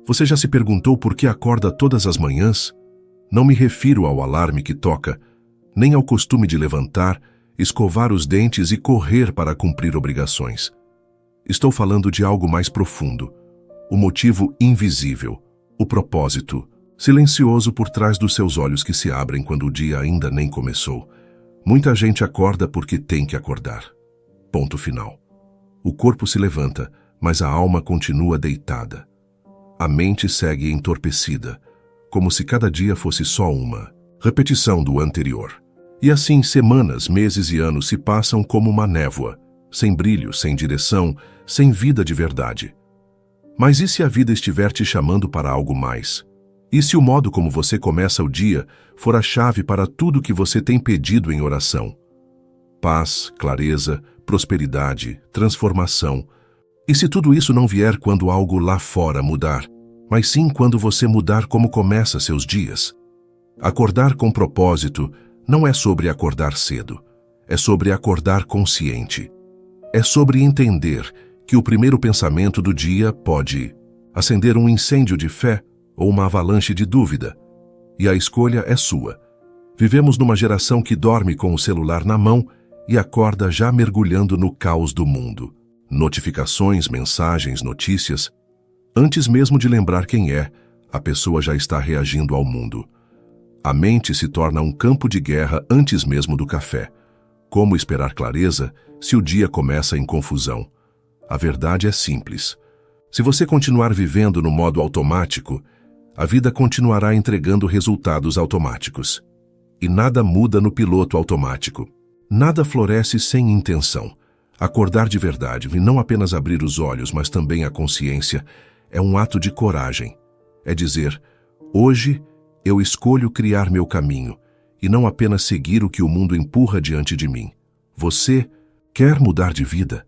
Você já se perguntou por que acorda todas as manhãs? Não me refiro ao alarme que toca, nem ao costume de levantar, escovar os dentes e correr para cumprir obrigações. Estou falando de algo mais profundo, o motivo invisível, o propósito, silencioso por trás dos seus olhos que se abrem quando o dia ainda nem começou. Muita gente acorda porque tem que acordar. Ponto final. O corpo se levanta, mas a alma continua deitada. A mente segue entorpecida, como se cada dia fosse só uma repetição do anterior. E assim semanas, meses e anos se passam como uma névoa, sem brilho, sem direção, sem vida de verdade. Mas e se a vida estiver te chamando para algo mais? E se o modo como você começa o dia for a chave para tudo que você tem pedido em oração? Paz, clareza, prosperidade, transformação. E se tudo isso não vier quando algo lá fora mudar, mas sim quando você mudar como começa seus dias? Acordar com propósito não é sobre acordar cedo, é sobre acordar consciente. É sobre entender que o primeiro pensamento do dia pode acender um incêndio de fé ou uma avalanche de dúvida. E a escolha é sua. Vivemos numa geração que dorme com o celular na mão e acorda já mergulhando no caos do mundo. Notificações, mensagens, notícias. Antes mesmo de lembrar quem é, a pessoa já está reagindo ao mundo. A mente se torna um campo de guerra antes mesmo do café. Como esperar clareza se o dia começa em confusão? A verdade é simples. Se você continuar vivendo no modo automático, a vida continuará entregando resultados automáticos. E nada muda no piloto automático. Nada floresce sem intenção. Acordar de verdade, e não apenas abrir os olhos, mas também a consciência, é um ato de coragem. É dizer, hoje eu escolho criar meu caminho, e não apenas seguir o que o mundo empurra diante de mim. Você quer mudar de vida?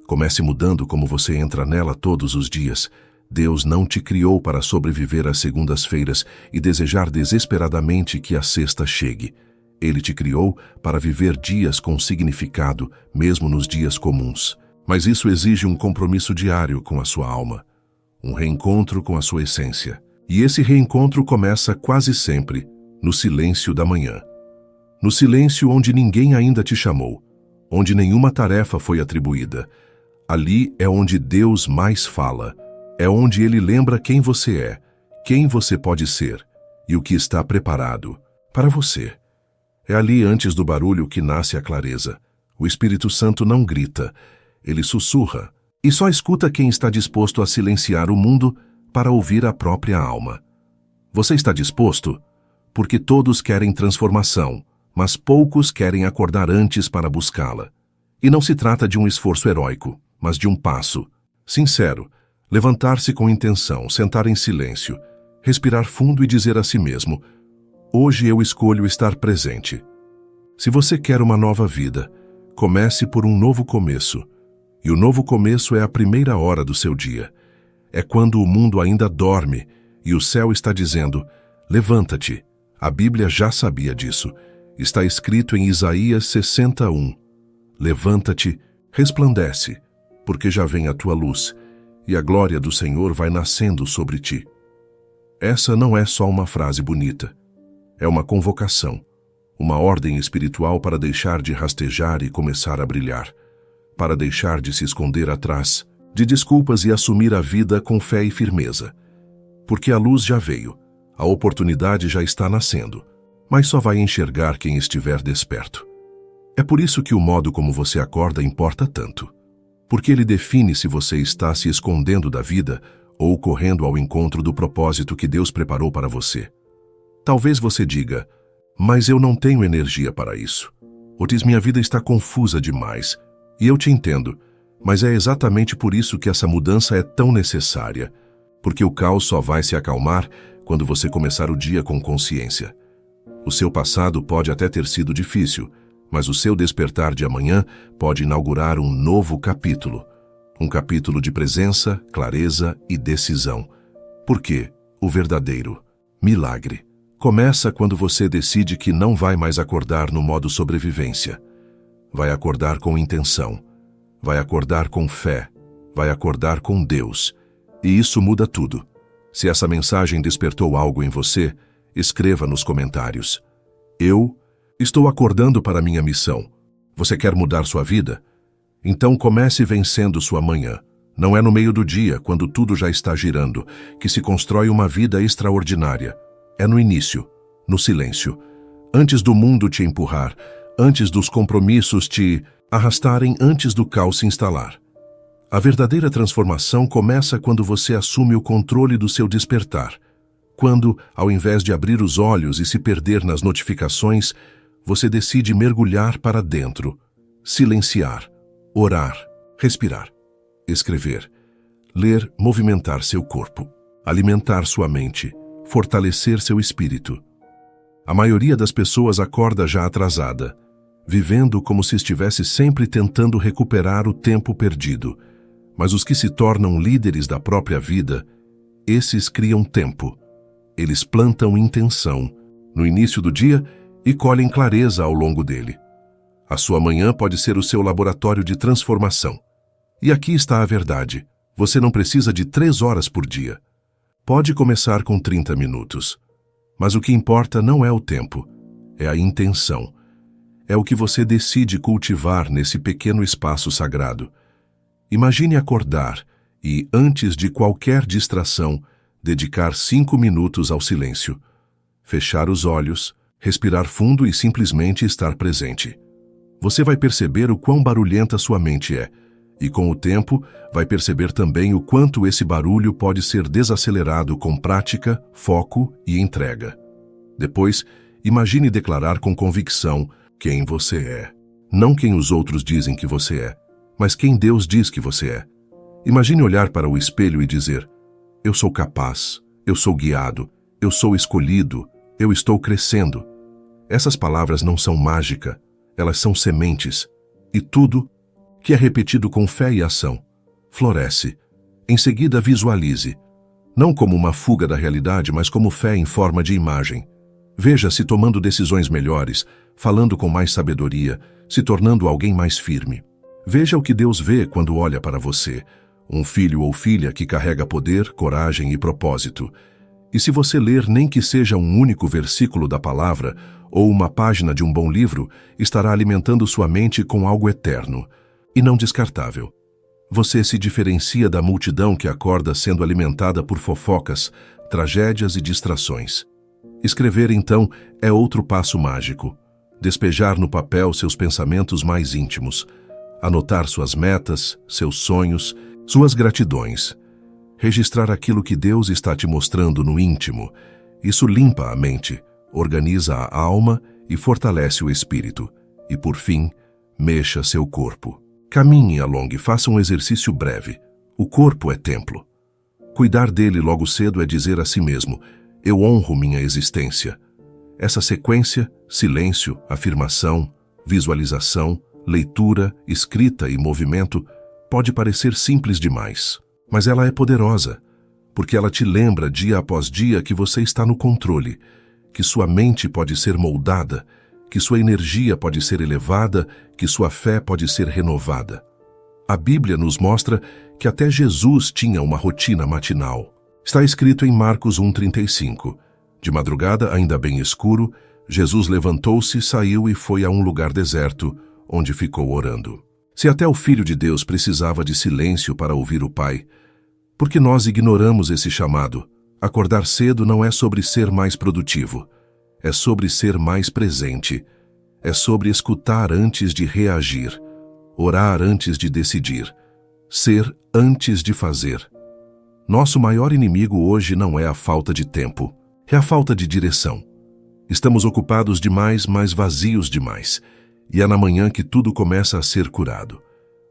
Comece mudando como você entra nela todos os dias. Deus não te criou para sobreviver às segundas-feiras e desejar desesperadamente que a sexta chegue. Ele te criou para viver dias com significado, mesmo nos dias comuns. Mas isso exige um compromisso diário com a sua alma, um reencontro com a sua essência. E esse reencontro começa quase sempre no silêncio da manhã. No silêncio onde ninguém ainda te chamou, onde nenhuma tarefa foi atribuída. Ali é onde Deus mais fala. É onde Ele lembra quem você é, quem você pode ser e o que está preparado para você. É ali antes do barulho que nasce a clareza. O Espírito Santo não grita, ele sussurra. E só escuta quem está disposto a silenciar o mundo para ouvir a própria alma. Você está disposto? Porque todos querem transformação, mas poucos querem acordar antes para buscá-la. E não se trata de um esforço heróico, mas de um passo sincero. Levantar-se com intenção, sentar em silêncio, respirar fundo e dizer a si mesmo, hoje eu escolho estar presente. Se você quer uma nova vida, comece por um novo começo. E o novo começo é a primeira hora do seu dia. É quando o mundo ainda dorme e o céu está dizendo, levanta-te. A Bíblia já sabia disso. Está escrito em Isaías 61. Levanta-te, resplandece, porque já vem a tua luz, e a glória do Senhor vai nascendo sobre ti. Essa não é só uma frase bonita. É uma convocação, uma ordem espiritual para deixar de rastejar e começar a brilhar, para deixar de se esconder atrás de desculpas e assumir a vida com fé e firmeza. Porque a luz já veio, a oportunidade já está nascendo, mas só vai enxergar quem estiver desperto. É por isso que o modo como você acorda importa tanto. Porque ele define se você está se escondendo da vida ou correndo ao encontro do propósito que Deus preparou para você. Talvez você diga, mas eu não tenho energia para isso. Ou diz, minha vida está confusa demais. E eu te entendo, mas é exatamente por isso que essa mudança é tão necessária. Porque o caos só vai se acalmar quando você começar o dia com consciência. O seu passado pode até ter sido difícil, mas o seu despertar de amanhã pode inaugurar um novo capítulo. Um capítulo de presença, clareza e decisão. Porque o verdadeiro milagre começa quando você decide que não vai mais acordar no modo sobrevivência. Vai acordar com intenção. Vai acordar com fé. Vai acordar com Deus. E isso muda tudo. Se essa mensagem despertou algo em você, escreva nos comentários. Eu estou acordando para minha missão. Você quer mudar sua vida? Então comece vencendo sua manhã. Não é no meio do dia, quando tudo já está girando, que se constrói uma vida extraordinária. É no início, no silêncio. Antes do mundo te empurrar, antes dos compromissos te arrastarem, antes do caos se instalar. A verdadeira transformação começa quando você assume o controle do seu despertar. Quando, ao invés de abrir os olhos e se perder nas notificações, você decide mergulhar para dentro, silenciar, orar, respirar, escrever, ler, movimentar seu corpo, alimentar sua mente, fortalecer seu espírito. A maioria das pessoas acorda já atrasada, vivendo como se estivesse sempre tentando recuperar o tempo perdido. Mas os que se tornam líderes da própria vida, esses criam tempo. Eles plantam intenção no início do dia e colhem clareza ao longo dele. A sua manhã pode ser o seu laboratório de transformação. E aqui está a verdade. Você não precisa de 3 horas por dia. Pode começar com 30 minutos. Mas o que importa não é o tempo, é a intenção. É o que você decide cultivar nesse pequeno espaço sagrado. Imagine acordar e, antes de qualquer distração, dedicar 5 minutos ao silêncio. Fechar os olhos, respirar fundo e simplesmente estar presente. Você vai perceber o quão barulhenta sua mente é, e com o tempo vai perceber também o quanto esse barulho pode ser desacelerado com prática, foco e entrega. Depois, imagine declarar com convicção quem você é. Não quem os outros dizem que você é, mas quem Deus diz que você é. Imagine olhar para o espelho e dizer: eu sou capaz, eu sou guiado, eu sou escolhido, eu estou crescendo. Essas palavras não são mágica, elas são sementes. E tudo que é repetido com fé e ação floresce. Em seguida, visualize, não como uma fuga da realidade, mas como fé em forma de imagem. Veja-se tomando decisões melhores, falando com mais sabedoria, se tornando alguém mais firme. Veja o que Deus vê quando olha para você, um filho ou filha que carrega poder, coragem e propósito. E se você ler nem que seja um único versículo da palavra ou uma página de um bom livro, estará alimentando sua mente com algo eterno e não descartável. Você se diferencia da multidão que acorda sendo alimentada por fofocas, tragédias e distrações. Escrever, então, é outro passo mágico. Despejar no papel seus pensamentos mais íntimos. Anotar suas metas, seus sonhos, suas gratidões. Registrar aquilo que Deus está te mostrando no íntimo. Isso limpa a mente, organiza a alma e fortalece o espírito. E, por fim, mexa seu corpo. Caminhe, alongue, faça um exercício breve. O corpo é templo. Cuidar dele logo cedo é dizer a si mesmo: eu honro minha existência. Essa sequência, silêncio, afirmação, visualização, leitura, escrita e movimento, pode parecer simples demais, mas ela é poderosa, porque ela te lembra dia após dia que você está no controle, que sua mente pode ser moldada, que sua energia pode ser elevada, que sua fé pode ser renovada. A Bíblia nos mostra que até Jesus tinha uma rotina matinal. Está escrito em Marcos 1,35. De madrugada, ainda bem escuro, Jesus levantou-se, saiu e foi a um lugar deserto, onde ficou orando. Se até o Filho de Deus precisava de silêncio para ouvir o Pai, por que nós ignoramos esse chamado? Acordar cedo não é sobre ser mais produtivo, é sobre ser mais presente, é sobre escutar antes de reagir, orar antes de decidir, ser antes de fazer. Nosso maior inimigo hoje não é a falta de tempo, é a falta de direção. Estamos ocupados demais, mas vazios demais. E é na manhã que tudo começa a ser curado.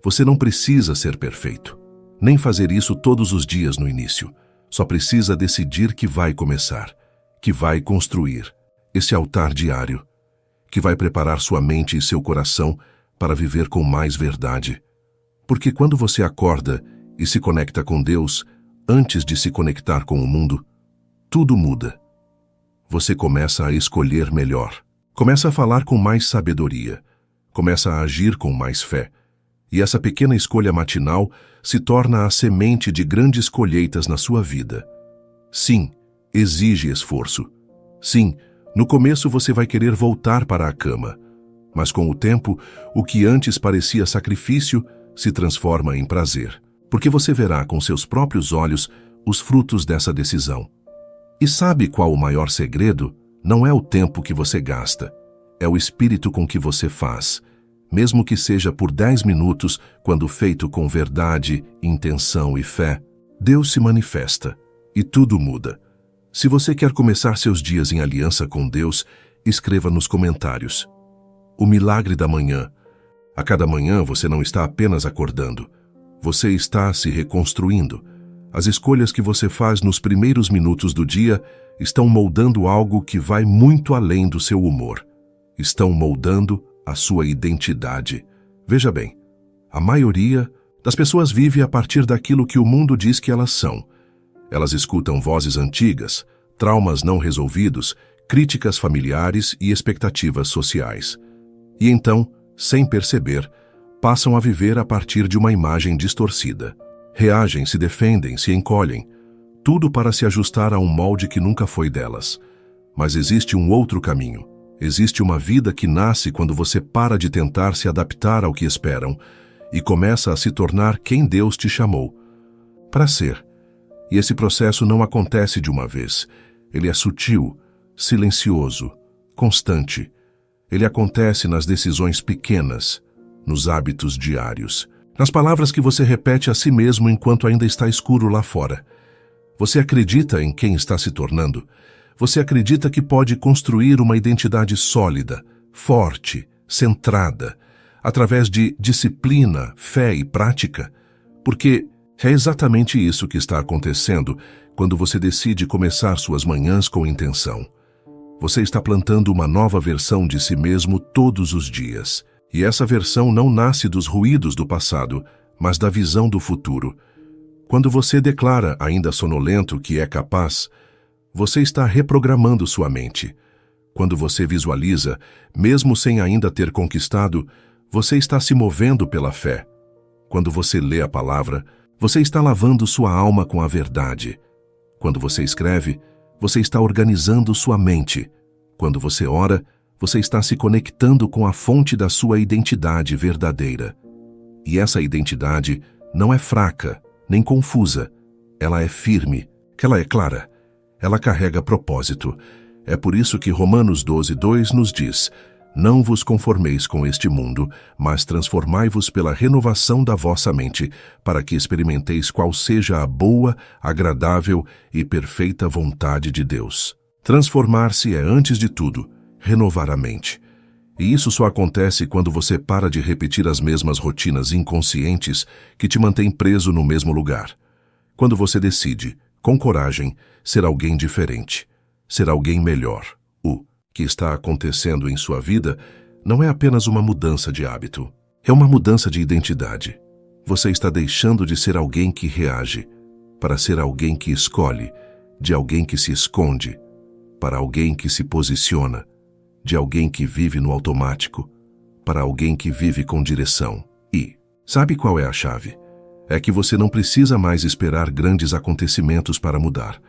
Você não precisa ser perfeito, nem fazer isso todos os dias no início. Só precisa decidir que vai começar, que vai construir esse altar diário, que vai preparar sua mente e seu coração para viver com mais verdade. Porque quando você acorda e se conecta com Deus, antes de se conectar com o mundo, tudo muda. Você começa a escolher melhor, começa a falar com mais sabedoria, começa a agir com mais fé. E essa pequena escolha matinal se torna a semente de grandes colheitas na sua vida. Sim, exige esforço. Sim, no começo você vai querer voltar para a cama, mas com o tempo, o que antes parecia sacrifício se transforma em prazer, porque você verá com seus próprios olhos os frutos dessa decisão. E sabe qual o maior segredo? Não é o tempo que você gasta, é o espírito com que você faz, mesmo que seja por 10 minutos, quando feito com verdade, intenção e fé. Deus se manifesta e tudo muda. Se você quer começar seus dias em aliança com Deus, escreva nos comentários: o milagre da manhã. A cada manhã você não está apenas acordando, você está se reconstruindo. As escolhas que você faz nos primeiros minutos do dia estão moldando algo que vai muito além do seu humor. Estão moldando a sua identidade. Veja bem, a maioria das pessoas vive a partir daquilo que o mundo diz que elas são. Elas escutam vozes antigas, traumas não resolvidos, críticas familiares e expectativas sociais. E então, sem perceber, passam a viver a partir de uma imagem distorcida. Reagem, se defendem, se encolhem, tudo para se ajustar a um molde que nunca foi delas. Mas existe um outro caminho. Existe uma vida que nasce quando você para de tentar se adaptar ao que esperam e começa a se tornar quem Deus te chamou para ser. E esse processo não acontece de uma vez. Ele é sutil, silencioso, constante. Ele acontece nas decisões pequenas, nos hábitos diários, nas palavras que você repete a si mesmo enquanto ainda está escuro lá fora. Você acredita em quem está se tornando? Você acredita que pode construir uma identidade sólida, forte, centrada, através de disciplina, fé e prática? Porque é exatamente isso que está acontecendo quando você decide começar suas manhãs com intenção. Você está plantando uma nova versão de si mesmo todos os dias. E essa versão não nasce dos ruídos do passado, mas da visão do futuro. Quando você declara, ainda sonolento, que é capaz, você está reprogramando sua mente. Quando você visualiza, mesmo sem ainda ter conquistado, você está se movendo pela fé. Quando você lê a palavra, você está lavando sua alma com a verdade. Quando você escreve, você está organizando sua mente. Quando você ora, você está se conectando com a fonte da sua identidade verdadeira. E essa identidade não é fraca, nem confusa. Ela é firme, ela é clara. Ela carrega propósito. É por isso que Romanos 12:2 nos diz: não vos conformeis com este mundo, mas transformai-vos pela renovação da vossa mente, para que experimenteis qual seja a boa, agradável e perfeita vontade de Deus. Transformar-se é, antes de tudo, renovar a mente. E isso só acontece quando você para de repetir as mesmas rotinas inconscientes que te mantêm preso no mesmo lugar. Quando você decide, com coragem, ser alguém diferente, ser alguém melhor. O que está acontecendo em sua vida não é apenas uma mudança de hábito, é uma mudança de identidade. Você está deixando de ser alguém que reage, para ser alguém que escolhe, de alguém que se esconde, para alguém que se posiciona, de alguém que vive no automático, para alguém que vive com direção. E sabe qual é a chave? É que você não precisa mais esperar grandes acontecimentos para mudar.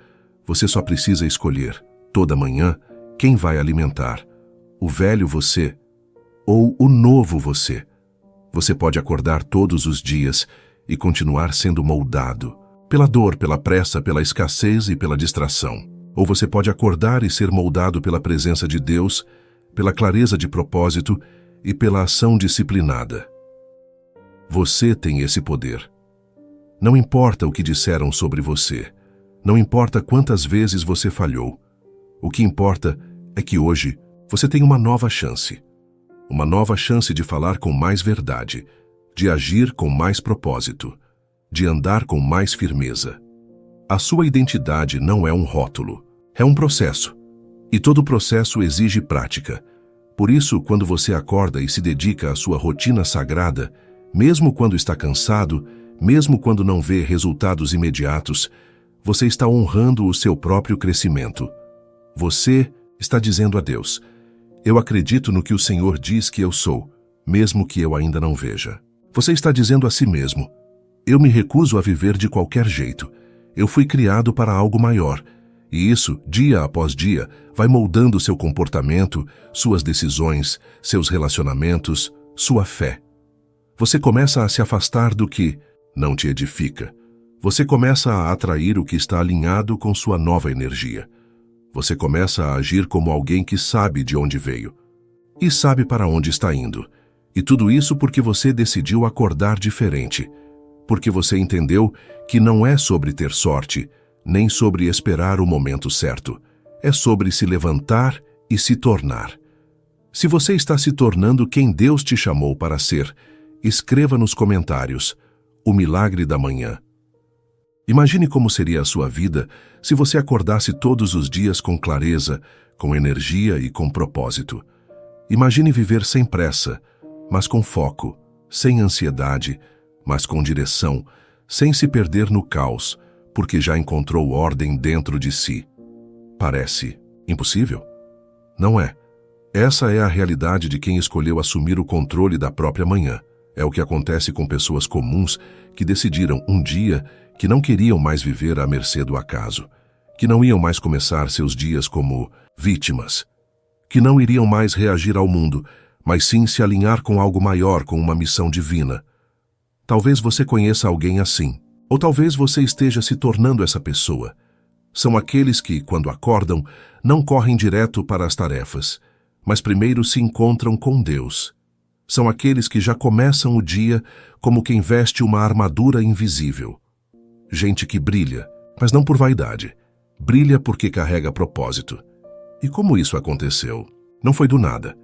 Você só precisa escolher, toda manhã, quem vai alimentar, o velho você ou o novo você. Você pode acordar todos os dias e continuar sendo moldado pela dor, pela pressa, pela escassez e pela distração. Ou você pode acordar e ser moldado pela presença de Deus, pela clareza de propósito e pela ação disciplinada. Você tem esse poder. Não importa o que disseram sobre você. Não importa quantas vezes você falhou. O que importa é que hoje você tem uma nova chance. Uma nova chance de falar com mais verdade, de agir com mais propósito, de andar com mais firmeza. A sua identidade não é um rótulo, é um processo. E todo processo exige prática. Por isso, quando você acorda e se dedica à sua rotina sagrada, mesmo quando está cansado, mesmo quando não vê resultados imediatos, você está honrando o seu próprio crescimento. Você está dizendo a Deus: eu acredito no que o Senhor diz que eu sou, mesmo que eu ainda não veja. Você está dizendo a si mesmo: eu me recuso a viver de qualquer jeito. Eu fui criado para algo maior. E isso, dia após dia, vai moldando seu comportamento, suas decisões, seus relacionamentos, sua fé. Você começa a se afastar do que não te edifica. Você começa a atrair o que está alinhado com sua nova energia. Você começa a agir como alguém que sabe de onde veio e sabe para onde está indo. E tudo isso porque você decidiu acordar diferente. Porque você entendeu que não é sobre ter sorte, nem sobre esperar o momento certo. É sobre se levantar e se tornar. Se você está se tornando quem Deus te chamou para ser, escreva nos comentários o milagre da manhã. Imagine como seria a sua vida se você acordasse todos os dias com clareza, com energia e com propósito. Imagine viver sem pressa, mas com foco, sem ansiedade, mas com direção, sem se perder no caos, porque já encontrou ordem dentro de si. Parece impossível? Não é. Essa é a realidade de quem escolheu assumir o controle da própria manhã. É o que acontece com pessoas comuns que decidiram um dia que não queriam mais viver à mercê do acaso, que não iam mais começar seus dias como vítimas, que não iriam mais reagir ao mundo, mas sim se alinhar com algo maior, com uma missão divina. Talvez você conheça alguém assim, ou talvez você esteja se tornando essa pessoa. São aqueles que, quando acordam, não correm direto para as tarefas, mas primeiro se encontram com Deus. São aqueles que já começam o dia como quem veste uma armadura invisível. Gente que brilha, mas não por vaidade. Brilha porque carrega propósito. E como isso aconteceu? Não foi do nada.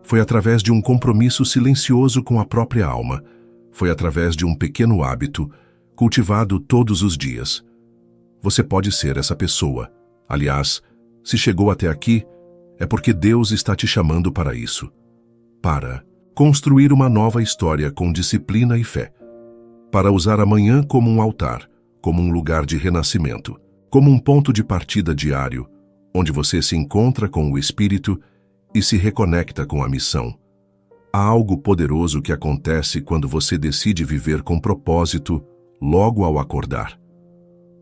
Foi através de um compromisso silencioso com a própria alma. Foi através de um pequeno hábito, cultivado todos os dias. Você pode ser essa pessoa. Aliás, se chegou até aqui, é porque Deus está te chamando para isso. Para construir uma nova história com disciplina e fé. Para usar amanhã como um altar, como um lugar de renascimento, como um ponto de partida diário, onde você se encontra com o Espírito e se reconecta com a missão. Há algo poderoso que acontece quando você decide viver com propósito logo ao acordar.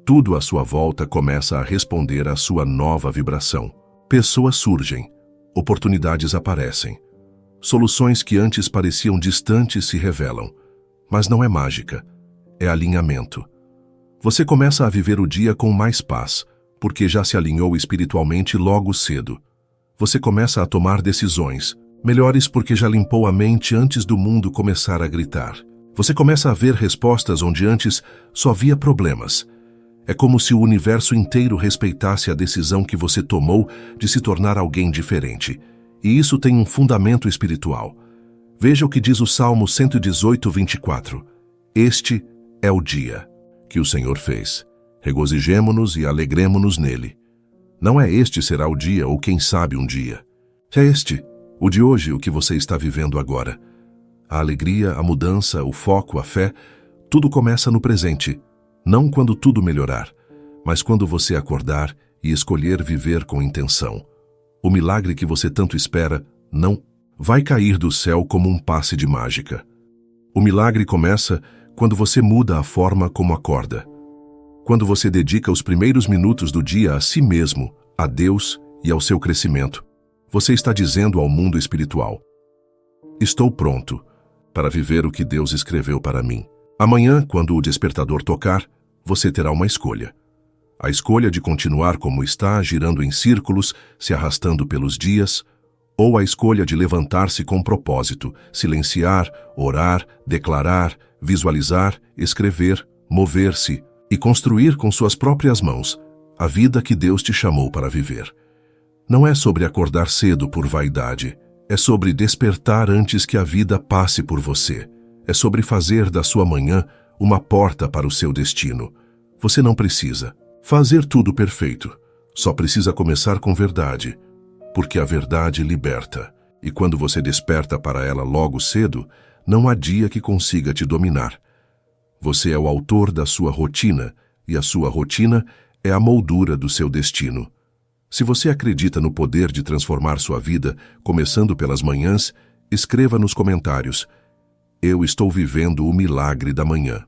Tudo à sua volta começa a responder à sua nova vibração. Pessoas surgem, oportunidades aparecem. Soluções que antes pareciam distantes se revelam. Mas não é mágica, é alinhamento. Você começa a viver o dia com mais paz, porque já se alinhou espiritualmente logo cedo. Você começa a tomar decisões, melhores porque já limpou a mente antes do mundo começar a gritar. Você começa a ver respostas onde antes só via problemas. É como se o universo inteiro respeitasse a decisão que você tomou de se tornar alguém diferente. E isso tem um fundamento espiritual. Veja o que diz o Salmo 118, 24. Este é o dia que o Senhor fez. Regozijemo-nos e alegremo-nos nele. Não é este será o dia ou quem sabe um dia. É este, o de hoje, o que você está vivendo agora. A alegria, a mudança, o foco, a fé, tudo começa no presente. Não quando tudo melhorar, mas quando você acordar e escolher viver com intenção. O milagre que você tanto espera não vai cair do céu como um passe de mágica. O milagre começa quando você muda a forma como acorda. Quando você dedica os primeiros minutos do dia a si mesmo, a Deus e ao seu crescimento. Você está dizendo ao mundo espiritual: estou pronto para viver o que Deus escreveu para mim. Amanhã, quando o despertador tocar, você terá uma escolha. A escolha de continuar como está, girando em círculos, se arrastando pelos dias, ou a escolha de levantar-se com propósito, silenciar, orar, declarar, visualizar, escrever, mover-se e construir com suas próprias mãos a vida que Deus te chamou para viver. Não é sobre acordar cedo por vaidade, é sobre despertar antes que a vida passe por você. É sobre fazer da sua manhã uma porta para o seu destino. Você não precisa fazer tudo perfeito, só precisa começar com verdade, porque a verdade liberta. E quando você desperta para ela logo cedo, não há dia que consiga te dominar. Você é o autor da sua rotina, e a sua rotina é a moldura do seu destino. Se você acredita no poder de transformar sua vida, começando pelas manhãs, escreva nos comentários: eu estou vivendo o milagre da manhã.